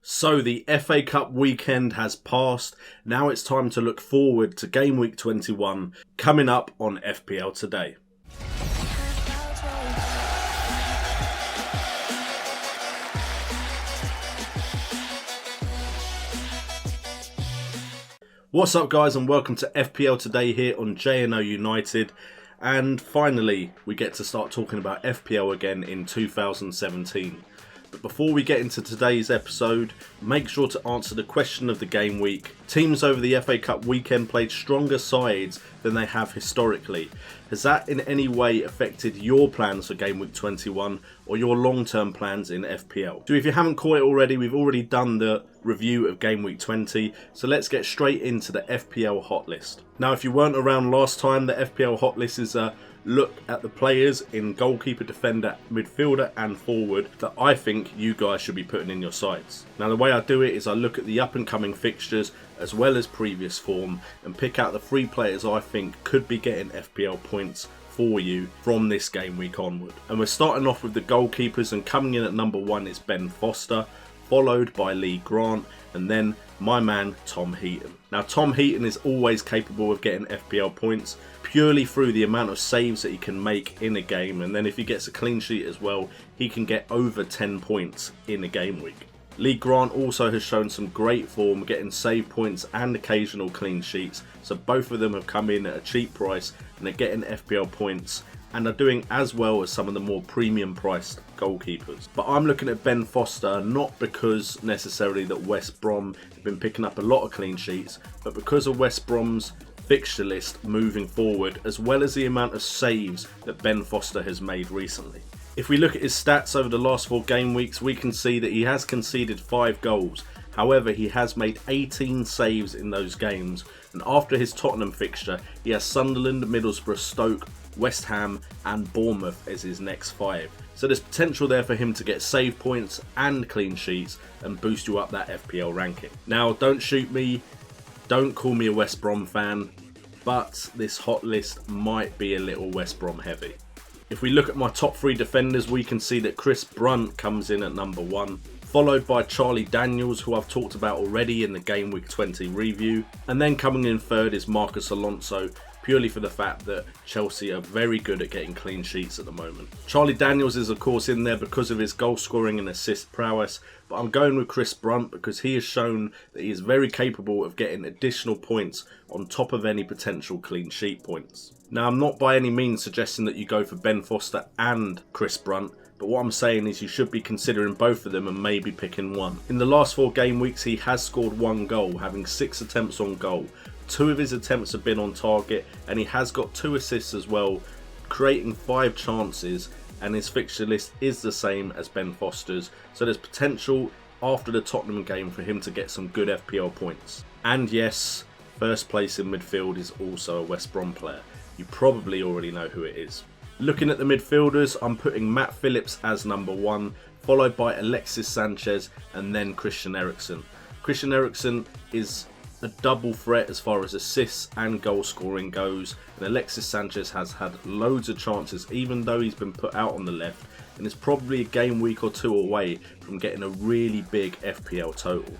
So the FA Cup weekend has passed. Now it's time to look forward to Game Week 21 coming up on FPL Today. What's up guys, and welcome to FPL Today here on JNO United. And finally we get to start talking about FPL again in 2017. But before we get into today's episode, make sure to answer the question of the game week. Teams over the FA Cup weekend played stronger sides than they have historically. Has that in any way affected your plans for Game Week 21 or your long-term plans in FPL? So if you haven't caught it already, we've already done the review of Game Week 20, so let's get straight into the FPL Hotlist. Now if you weren't around last time, the FPL Hotlist is a look at the players in goalkeeper, defender, midfielder and forward that I think you guys should be putting in your sides. Now the way I do it is I look at the up and coming fixtures as well as previous form and pick out the 3 players I think could be getting FPL points for you from this game week onward. And we're starting off with the goalkeepers, and coming in at number 1 is Ben Foster, followed by Lee Grant, and then my man Tom Heaton. Now Tom Heaton is always capable of getting FPL points purely through the amount of saves that he can make in a game, and then if he gets a clean sheet as well, he can get over 10 points in a game week. Lee Grant also has shown some great form, getting save points and occasional clean sheets, so both of them have come in at a cheap price and they're getting FPL points and are doing as well as some of the more premium priced goalkeepers. But I'm looking at Ben Foster not because necessarily that West Brom have been picking up a lot of clean sheets, but because of West Brom's fixture list moving forward, as well as the amount of saves that Ben Foster has made recently. If we look at his stats over the last 4 game weeks, we can see that he has conceded 5 goals. However, he has made 18 saves in those games, and after his Tottenham fixture, he has Sunderland, Middlesbrough, Stoke, West Ham and Bournemouth as his next 5. So there's potential there for him to get save points and clean sheets and boost you up that FPL ranking. Now don't shoot me, don't call me a West Brom fan, but this hot list might be a little West Brom heavy. If we look at my top 3 defenders, we can see that Chris Brunt comes in at number 1, followed by Charlie Daniels, who I've talked about already in the Game Week 20 review, and then coming in third is Marcus Alonso, purely for the fact that Chelsea are very good at getting clean sheets at the moment. Charlie Daniels is of course in there because of his goal scoring and assist prowess, but I'm going with Chris Brunt because he has shown that he is very capable of getting additional points on top of any potential clean sheet points. Now I'm not by any means suggesting that you go for Ben Foster and Chris Brunt, but what I'm saying is you should be considering both of them and maybe picking one. In the last 4 game weeks he has scored 1 goal, having 6 attempts on goal. 2 of his attempts have been on target, and he has got 2 assists as well, creating 5 chances, and his fixture list is the same as Ben Foster's, so there's potential after the Tottenham game for him to get some good FPL points. And yes, first place in midfield is also a West Brom player. You probably already know who it is. Looking at the midfielders, I'm putting Matt Phillips as number 1, followed by Alexis Sanchez and then Christian Eriksen. Christian Eriksen is a double threat as far as assists and goal scoring goes, and Alexis Sanchez has had loads of chances even though he's been put out on the left, and is probably a game week or 2 away from getting a really big FPL total.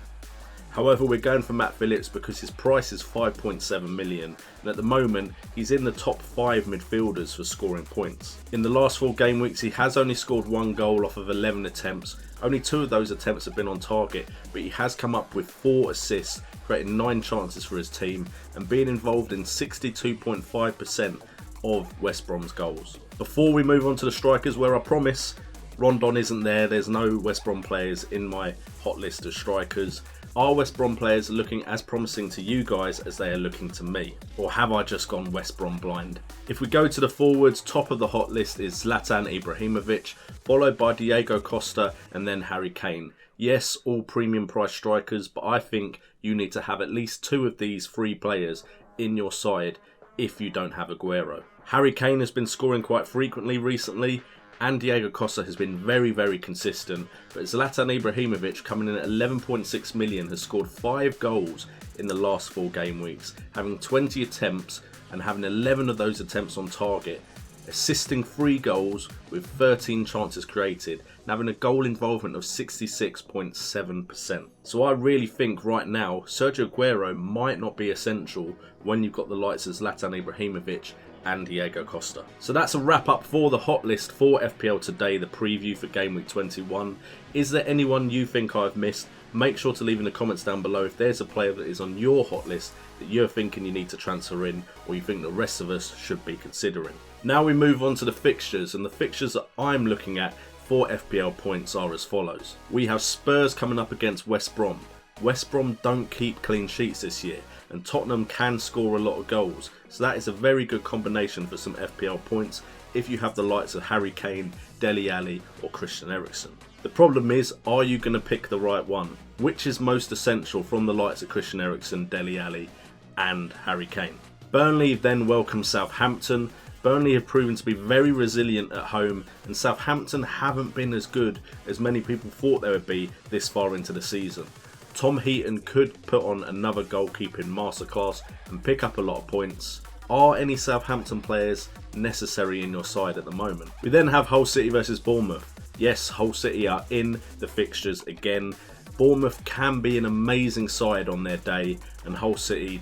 However, we're going for Matt Phillips because his price is 5.7 million, and at the moment he's in the top 5 midfielders for scoring points. In the last 4 game weeks he has only scored 1 goal off of 11 attempts. Only 2 of those attempts have been on target, but he has come up with 4 assists, creating 9 chances for his team and being involved in 62.5% of West Brom's goals. Before we move on to the strikers, where I promise Rondon isn't there, there's no West Brom players in my hot list of strikers. Are West Brom players looking as promising to you guys as they are looking to me? Or have I just gone West Brom blind? If we go to the forwards, top of the hot list is Zlatan Ibrahimovic, followed by Diego Costa and then Harry Kane. Yes, all premium price strikers, but I think you need to have at least 2 of these 3 players in your side if you don't have Aguero. Harry Kane has been scoring quite frequently recently, and Diego Costa has been very consistent, but Zlatan Ibrahimovic, coming in at 11.6 million, has scored 5 goals in the last 4 game weeks, having 20 attempts and having 11 of those attempts on target, assisting 3 goals with 13 chances created and having a goal involvement of 66.7%. So I really think right now Sergio Aguero might not be essential when you've got the likes of Zlatan Ibrahimovic and Diego Costa. So that's a wrap up for the hot list for FPL Today, the preview for Game Week 21. Is there anyone you think I've missed? Make sure to leave in the comments down below if there's a player that is on your hot list that you're thinking you need to transfer in, or you think the rest of us should be considering. Now we move on to the fixtures, and the fixtures that I'm looking at for FPL points are as follows. We have Spurs coming up against West Brom. West Brom don't keep clean sheets this year, and Tottenham can score a lot of goals, so that is a very good combination for some FPL points if you have the likes of Harry Kane, Dele Alli or Christian Eriksen. The problem is, are you going to pick the right one? Which is most essential from the likes of Christian Eriksen, Dele Alli and Harry Kane? Burnley then welcome Southampton. Burnley have proven to be very resilient at home, and Southampton haven't been as good as many people thought they would be this far into the season. Tom Heaton could put on another goalkeeping masterclass and pick up a lot of points. Are any Southampton players necessary in your side at the moment? We then have Hull City versus Bournemouth. Yes, Hull City are in the fixtures again. Bournemouth can be an amazing side on their day, and Hull City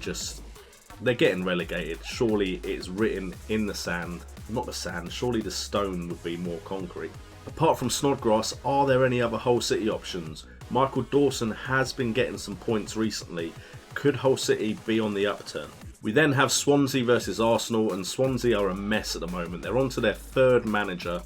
they're getting relegated. Surely it's written in the sand. Not the sand, surely the stone would be more concrete. Apart from Snodgrass, are there any other Hull City options? Michael Dawson has been getting some points recently. Could Hull City be on the upturn? We then have Swansea versus Arsenal, and Swansea are a mess at the moment. They're on to their 3rd manager.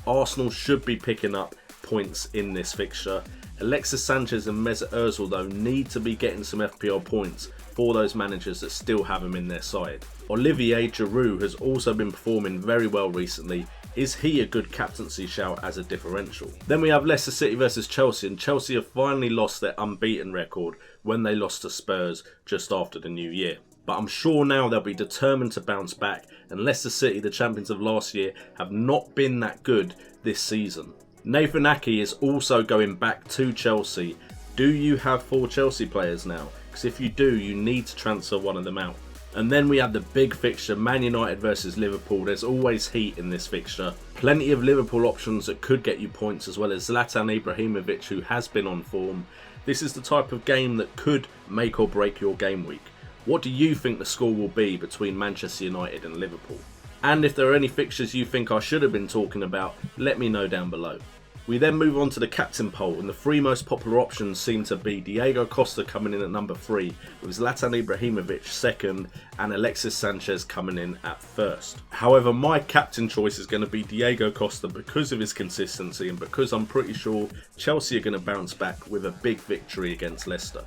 Arsenal should be picking up points in this fixture. Alexis Sanchez and Mesut Ozil though need to be getting some FPL points for those managers that still have him in their side. Olivier Giroud has also been performing very well recently. Is he a good captaincy shout as a differential? Then we have Leicester City versus Chelsea, and Chelsea have finally lost their unbeaten record when they lost to Spurs just after the new year. But I'm sure now they'll be determined to bounce back, and Leicester City, the champions of last year, have not been that good this season. Nathan Ake is also going back to Chelsea. Do you have 4 Chelsea players now? Because if you do, you need to transfer one of them out. And then we have the big fixture, Man United versus Liverpool. There's always heat in this fixture. Plenty of Liverpool options that could get you points, as well as Zlatan Ibrahimovic, who has been on form. This is the type of game that could make or break your game week. What do you think the score will be between Manchester United and Liverpool? And if there are any fixtures you think I should have been talking about, let me know down below. We then move on to the captain poll, and the 3 most popular options seem to be Diego Costa coming in at number 3, with Zlatan Ibrahimovic 2nd and Alexis Sanchez coming in at 1st. However, my captain choice is going to be Diego Costa because of his consistency and because I'm pretty sure Chelsea are going to bounce back with a big victory against Leicester.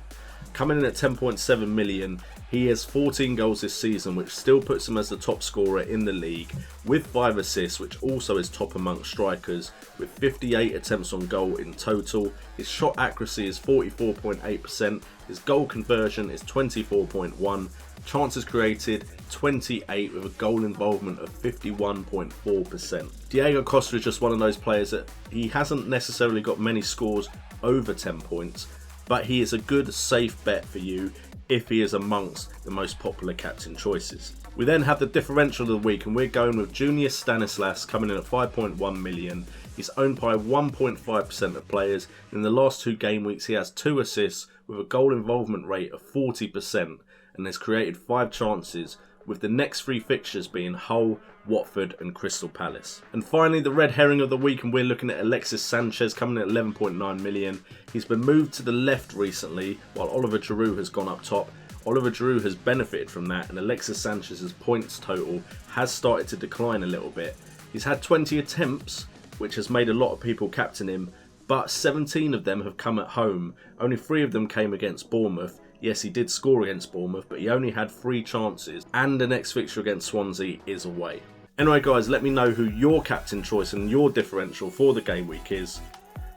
Coming in at 10.7 million, he has 14 goals this season, which still puts him as the top scorer in the league, with 5 assists, which also is top amongst strikers, with 58 attempts on goal in total. His shot accuracy is 44.8%, his goal conversion is 24.1, chances created 28, with a goal involvement of 51.4%. Diego Costa is just one of those players that he hasn't necessarily got many scores over 10 points, but he is a good safe bet for you if he is amongst the most popular captain choices. We then have the differential of the week, and we're going with Junior Stanislas coming in at 5.1 million. He's owned by 1.5% of players. In the last 2 game weeks, he has 2 assists with a goal involvement rate of 40% and has created 5 chances, with the next 3 fixtures being Hull, Watford and Crystal Palace. And finally, the red herring of the week, and we're looking at Alexis Sanchez coming in at 11.9 million. He's been moved to the left recently while Oliver Giroud has gone up top. Oliver Giroud has benefited from that, and Alexis Sanchez's points total has started to decline a little bit. He's had 20 attempts, which has made a lot of people captain him, but 17 of them have come at home. Only 3 of them came against Bournemouth. Yes, he did score against Bournemouth, but he only had 3 chances, and the next fixture against Swansea is away. Anyway guys, let me know who your captain choice and your differential for the game week is.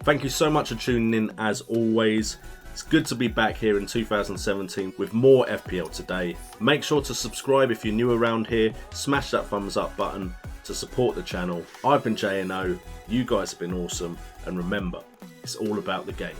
Thank you so much for tuning in as always. It's good to be back here in 2017 with more FPL Today. Make sure to subscribe if you're new around here, smash that thumbs up button to support the channel. I've been JNO, you guys have been awesome, and remember, it's all about the game.